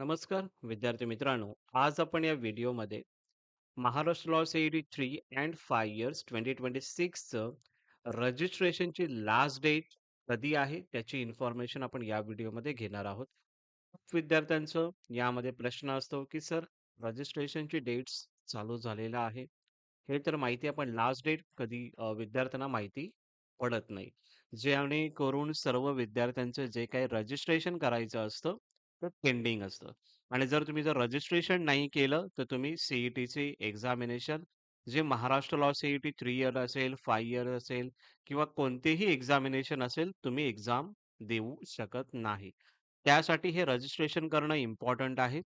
नमस्कार विद्यार्थी मित्रांनो. आज आपण या व्हिडिओमध्ये Maharashtra law CET 3 and 5 years 2026चं रजिस्ट्रेशनची लास्ट डेट कधी आहे त्याची इन्फॉर्मेशन आपण या व्हिडिओमध्ये घेणार आहोत. खूप विद्यार्थ्यांचं यामध्ये प्रश्न असतो की सर, रजिस्ट्रेशनची डेट्स चालू झालेला आहे, हे तर माहिती आहे, पण लास्ट डेट कधी विद्यार्थ्यांना माहिती पडत नाही. जेणेकरून सर्व विद्यार्थ्यांचं जे काही रजिस्ट्रेशन करायचं असतं ते पेंडिंग असतं. आणि जर तुम्ही रजिस्ट्रेशन नाही केलं, तर तुम्ही सीईटीची एक्झामिनेशन जे महाराष्ट्र लॉ सीईटी 3 इयर असेल, 5 इयर असेल किंवा कोणतेही एक्झामिनेशन असेल, तुम्ही एक्झाम देऊ शकत नाही. त्यासाठी हे रजिस्ट्रेशन करणं इम्पॉर्टंट आहे.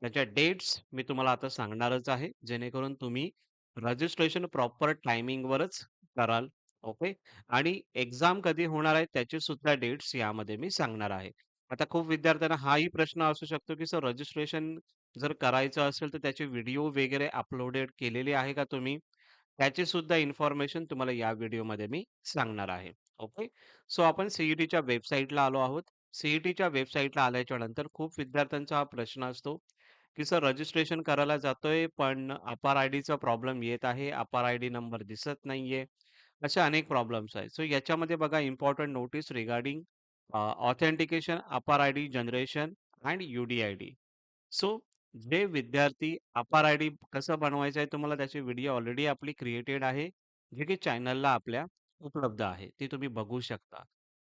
त्याच्या डेट्स मी तुम्हाला आता सांगणारच आहे, जेणेकरून तुम्ही रजिस्ट्रेशन प्रॉपर टायमिंगवरच कराल. ओके. आणि एक्झाम कधी होणार आहे त्याची सुद्धा डेट्स यामध्ये मी सांगणार आहे. आता खूप विद्यार्थ्यांना हाही प्रश्न असू शकतो, की सर, रजिस्ट्रेशन जर करायचं असेल, तर त्याचे व्हिडिओ वगैरे अपलोडेड केलेले आहे का तुम्ही? त्याची सुद्धा इन्फॉर्मेशन तुम्हाला या व्हिडिओमध्ये मी सांगणार आहे. ओके. सो आपण सीईटीच्या वेबसाईटला आलो आहोत. सीईटीच्या वेबसाईटला आल्याच्या नंतर खूप विद्यार्थ्यांचा हा प्रश्न असतो, की सर, रजिस्ट्रेशन करायला जातोय, पण अपार आयडीचा प्रॉब्लेम येत आहे. अपार आयडी नंबर दिसत नाहीये. अशा अनेक प्रॉब्लेम्स आहेत. सो याच्यामध्ये बघा, इम्पोर्टंट नोटीस रिगार्डिंग ऑथेंटिकेशन, अपार ID generation and UDID. So जे विद्यार्थी अपार आयडी कसं बनवायचं आहे, तुम्हाला त्याची व्हिडिओ ऑलरेडी आपली क्रिएटेड आहे, जे की चॅनलला आपल्या उपलब्ध आहे. ती तुम्ही बघू शकता.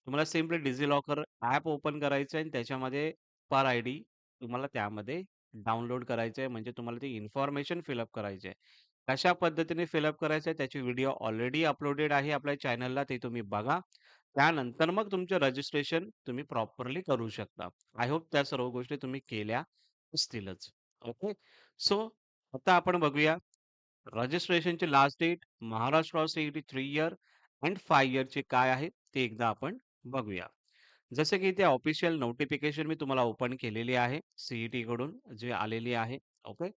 तुम्हाला सिम्पली डिजिलॉकर ॲप ओपन करायचं आहे आणि त्याच्यामध्ये अपार आयडी तुम्हाला त्यामध्ये डाउनलोड करायचं आहे. म्हणजे तुम्हाला ती इन्फॉर्मेशन फिलअप करायची आहे. कशा पद्धतीने फिलअप करायचं आहे त्याची व्हिडिओ ऑलरेडी अपलोडेड आहे आपल्या चॅनलला, ते तुम्ही बघा. त्यानंतर मग तुमचं रजिस्ट्रेशन तुम्ही प्रॉपरली करू शकता. आय होप त्या सर्व गोष्टी तुम्ही केल्या असतीलच. ओके. सो आता आपण बघूया रजिस्ट्रेशनची last date Maharashtra CET 3 year and 5 इयरची काय आहे ते एकदा आपण बघूया. जसं की ते ऑफिशियल नोटिफिकेशन मी तुम्हाला ओपन केलेली आहे सीईटी कडून जे आलेली आहे. ओके.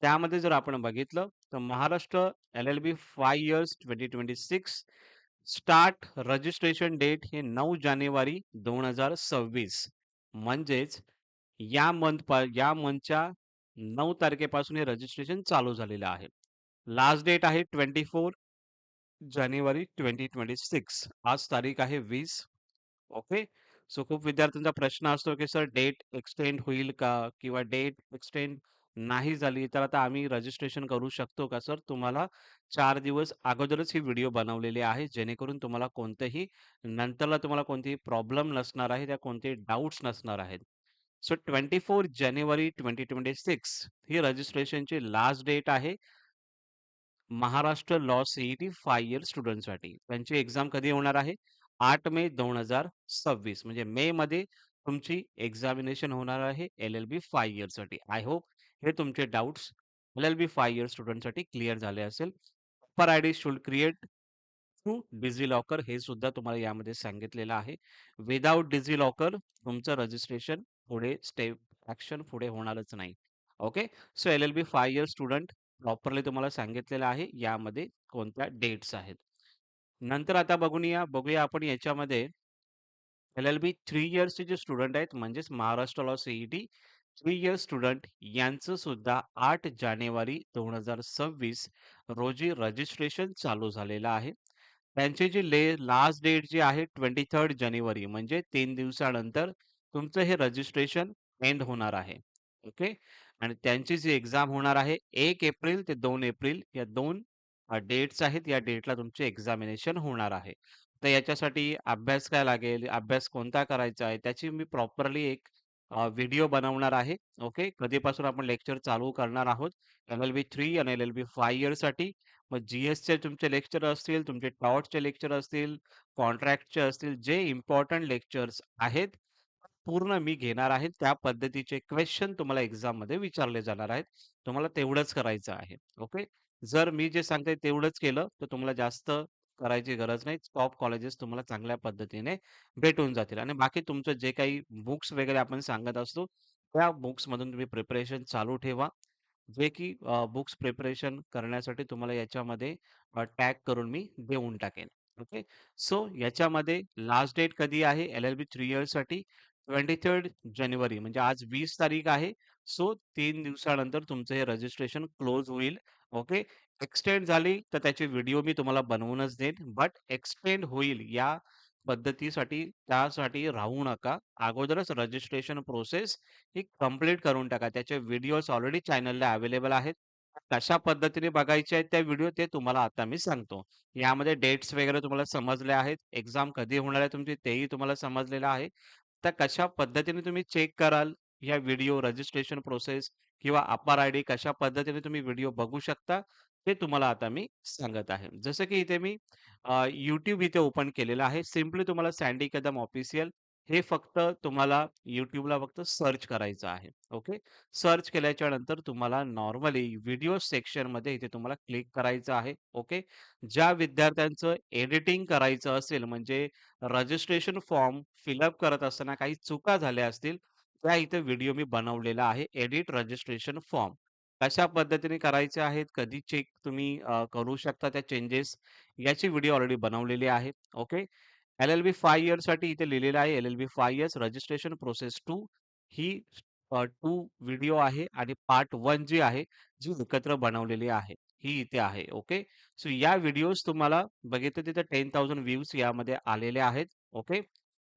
त्यामध्ये जर आपण बघितलं तर Maharashtra LLB 5 years 2026 start registration date हे 9 जानेवारी 2026. म्हणजेच या मंथच्या 9 तारखेपासून हे रजिस्ट्रेशन चालू झालेलं आहे. लास्ट डेट आहे 24 जानेवारी 2026. आज तारीख आहे 20. ओके. सो खूप विद्यार्थ्यांचा प्रश्न असतो, की सर, डेट एक्सटेंड होईल का? किंवा डेट एक्सटेंड नाही झाली, तर आता आम्ही रजिस्ट्रेशन करू शकतो का? सर, तुम्हाला 4 दिवस अगोदरच ही व्हिडिओ बनवलेली आहे, जेणेकरून तुम्हाला कोणतंही नंतरला तुम्हाला कोणतेही प्रॉब्लेम नसणार आहे, त्या कोणतेही डाउट्स नसणार आहेत. सो 24 जानेवारी 2026 ही रजिस्ट्रेशनची लास्ट डेट आहे महाराष्ट्र लॉ सीईटी 5 इयर स्टुडंटसाठी. त्यांची एक्झाम कधी होणार आहे? 8 मे 2026 म्हणजे मे मध्ये तुमची एक्झामिनेशन होणार आहे एल-एल-बी 5 इयरसाठी. आय होप हे तुमचे डाउट्स एल-एल-बी 5 इयर स्टुडंटसाठी क्लिअर झाले असेल. APAR ID should create through DigiLocker हे सुद्धा तुम्हाला यामध्ये सांगितलेलं आहे. विदाऊट डिजिलॉकर तुमचं रजिस्ट्रेशन पुढे स्टेप ॲक्शन पुढे होणारच नाही. Okay. So LLB 5 year student properly तुम्हाला सांगितलेलं आहे यामध्ये कोणत्या डेट्स आहेत. नंतर आता बघूया आपण याच्यामध्ये एल-एल-बी 3 इयर्सचे जे स्टुडंट आहेत, म्हणजेच Maharashtra law CET 3 years student यांचं सुद्धा 8 जानेवारी 2026 रोजी रजिस्ट्रेशन चालू झालेलं आहे. त्यांची जी लास्ट डेट जी आहे 23 जानेवारी म्हणजे 3 दिवसानंतर तुमचं हे रजिस्ट्रेशन एंड होणार आहे. ओके. आणि त्यांची जी एक्झाम होणार आहे 1 एप्रिल ते 2 एप्रिल या 2 डेट्स आहेत. या डेटला तुमचे एक्झामिनेशन होणार आहे. तर याच्यासाठी अभ्यास काय लागेल, अभ्यास कोणता करायचा आहे, त्याची मी प्रॉपरली एक व्हिडिओ बनवणार आहे. ओके. कधीपासून आपण लेक्चर चालू करणार आहोत. एल-एल-बी 3 आणि एल-एल-बी 5 इयरसाठी. मग जी-एसचे तुमचे लेक्चर असतील, तुमचे टॉर्चचे लेक्चर असतील, कॉन्ट्रॅक्टचे असतील, जे इम्पोर्टंट लेक्चर्स आहेत, पूर्ण मी घेणार आहे. त्या पद्धतीचे क्वेश्चन तुम्हाला एक्झाममध्ये विचारले जाणार आहेत. तुम्हाला तेवढंच करायचं आहे. ओके. जर मी जे सांगतोय तेवढंच केलं, तर तुम्हाला जास्त करायची गरज नाही. टॉप कॉलेजेस तुम्हाला चांगल्या पद्धतीने भेटून जातील आणि बाकी तुमचं जे काही बुक्स वगैरे आपण सांगत असतो, त्या बुक्समधून तुम्ही प्रिपरेशन चालू ठेवा. जे की बुक्स प्रिपरेशन करण्यासाठी तुम्हाला याच्यामध्ये टॅग करून मी देऊन टाकेन. ओके. सो याच्यामध्ये लास्ट डेट कधी आहे एल-एल-बी 3 इयर्ससाठी 23 जानेवारी म्हणजे आज 20 तारीख आहे. सो 3 दिवसानंतर तुमचं हे रजिस्ट्रेशन क्लोज होईल. ओके. एक्सटेंड झाली तर त्याचे व्हिडिओ मी तुम्हाला बनवूनच देईन. बट एक्सटेंड होईल या पद्धतीसाठी त्यासाठी राहू नका. अगोदरच रजिस्ट्रेशन प्रोसेस ही कंप्लीट करून टाका. त्याचे व्हिडिओज ऑलरेडी चॅनलला अवेलेबल आहेत. कशा पद्धतीने बघायचे आहेत त्या व्हिडिओ ते तुम्हाला आता मी सांगतो. यामध्ये डेट्स वगैरे तुम्हाला समजले आहेत. एक्झाम कधी होणार आहे तुमची तेही तुम्हाला समजलेलं आहे. तर कशा पद्धतीने तुम्ही चेक कराल या व्हिडिओ रजिस्ट्रेशन प्रोसेस किंवा अपार आयडी कशा पद्धतीने तुम्ही व्हिडिओ बघू शकता ते तुम्हाला आता मी सांगत आहे. जसं की इथे मी YouTube इथे ओपन केलेलं आहे. सिम्पली तुम्हाला सँडी कदम ऑफिशियल हे फक्त तुम्हाला YouTubeला फक्त सर्च करायचं आहे. ओके. सर्च केल्याच्या नंतर तुम्हाला नॉर्मली व्हिडिओ सेक्शनमध्ये इथे तुम्हाला क्लिक करायचं आहे. ओके. ज्या विद्यार्थ्यांचं एडिटिंग करायचं असेल म्हणजे रजिस्ट्रेशन फॉर्म फिलअप करत असताना काही चुका झाल्या असतील, त्या इथे व्हिडिओ मी बनवलेला आहे. Edit registration form. कशा पद्धतीने करायचे आहेत, कधी चेक तुम्ही करू शकता त्या चेंजेस याची व्हिडिओ ऑलरेडी बनवलेली आहे. ओके. एल-एल-बी 5 इयर्ससाठी इथे लिहिलेलं आहे एल-एल-बी 5 इयर्स रजिस्ट्रेशन प्रोसेस 2 ही 2 व्हिडिओ आहे आणि पार्ट 1 जी आहे, जी एकत्र बनवलेली आहे. ही इथे आहे. ओके. सो या व्हिडिओज तुम्हाला बघितलं तिथे 10,000 व्ह्यूज यामध्ये आलेले आहेत. ओके.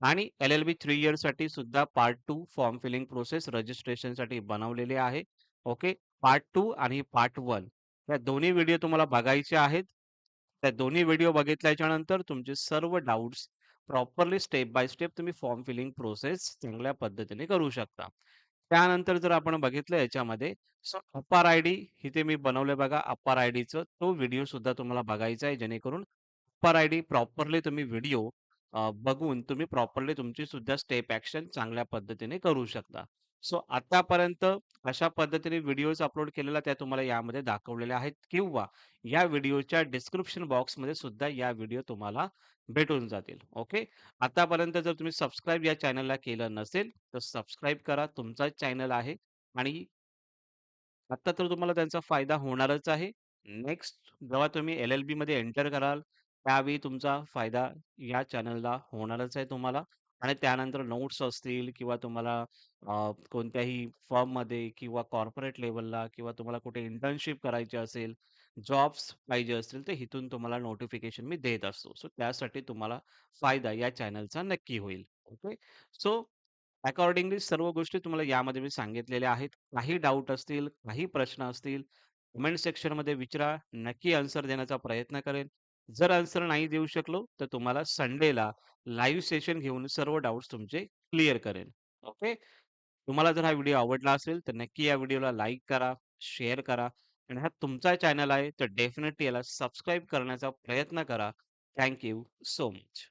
आणि एल-एल-बी 3 इयर्ससाठी सुद्धा पार्ट 2 फॉर्म फिलिंग प्रोसेस रजिस्ट्रेशनसाठी बनवलेले आहे. ओके. पार्ट 2 आणि पार्ट 1 या दोन्ही व्हिडिओ तुम्हाला बघायचे आहेत. त्या दोन्ही व्हिडिओ बघितल्याच्या नंतर तुमचे सर्व doubts properly step by step तुम्ही फॉर्म फिलिंग प्रोसेस चांगल्या पद्धतीने करू शकता. त्यानंतर जर आपण बघितलं याच्यामध्ये सो अपार आयडी इथे मी बनवलंय बघा अपार आयडीचं तो व्हिडिओ सुद्धा तुम्हाला बघायचा आहे जेणेकरून अपार आयडी प्रॉपरली तुम्ही व्हिडिओ बघून तुम्ही प्रॉपरली तुमची सुद्धा स्टेप ॲक्शन चांगल्या पद्धतीने करू शकता. सो आतापर्यंत अशा पद्धतीने व्हिडिओज अपलोड केलेल्या त्या तुम्हाला यामध्ये दाखवलेल्या आहेत किंवा या व्हिडिओच्या डिस्क्रिप्शन बॉक्समध्ये सुद्धा या व्हिडिओ तुम्हाला भेटून जातील. ओके. आतापर्यंत जर तुम्ही सबस्क्राईब या चॅनलला केलं नसेल, तर सबस्क्राईब करा. तुमचाच चॅनल आहे आणि आता तर तुम्हाला त्यांचा फायदा होणारच आहे. नेक्स्ट जेव्हा तुम्ही एल-एल-बीमध्ये एंटर कराल, त्यावेळी तुमचा फायदा या चॅनलला होणारच आहे तुम्हाला आणि त्यानंतर नोट्स असतील किंवा तुम्हाला कोणत्याही फर्ममध्ये किंवा कॉर्पोरेट लेव्हलला किंवा तुम्हाला कुठे इंटर्नशिप करायची असेल, जॉब्स पाहिजे असतील, तर इथून तुम्हाला नोटिफिकेशन मी देत असतो. सो त्यासाठी तुम्हाला फायदा या चॅनलचा नक्की होईल. ओके. सो अकॉर्डिंगली सर्व गोष्टी तुम्हाला यामध्ये मी सांगितलेल्या आहेत. काही डाउट असतील, काही प्रश्न असतील, कमेंट सेक्शनमध्ये विचारा. नक्की आन्सर देण्याचा प्रयत्न करेन. जर आन्सर नाही देऊ शकलो, तर तुम्हाला संडेला लाईव्ह सेशन घेऊन सर्व डाउट्स तुमचे क्लिअर करेन. ओके. तुम्हाला जर हा व्हिडिओ आवडला असेल, तर नक्की या व्हिडिओला लाईक करा, शेअर करा आणि हा तुमचा चॅनल आहे, तर डेफिनेटली याला सबस्क्राईब करण्याचा प्रयत्न करा. Thank so much.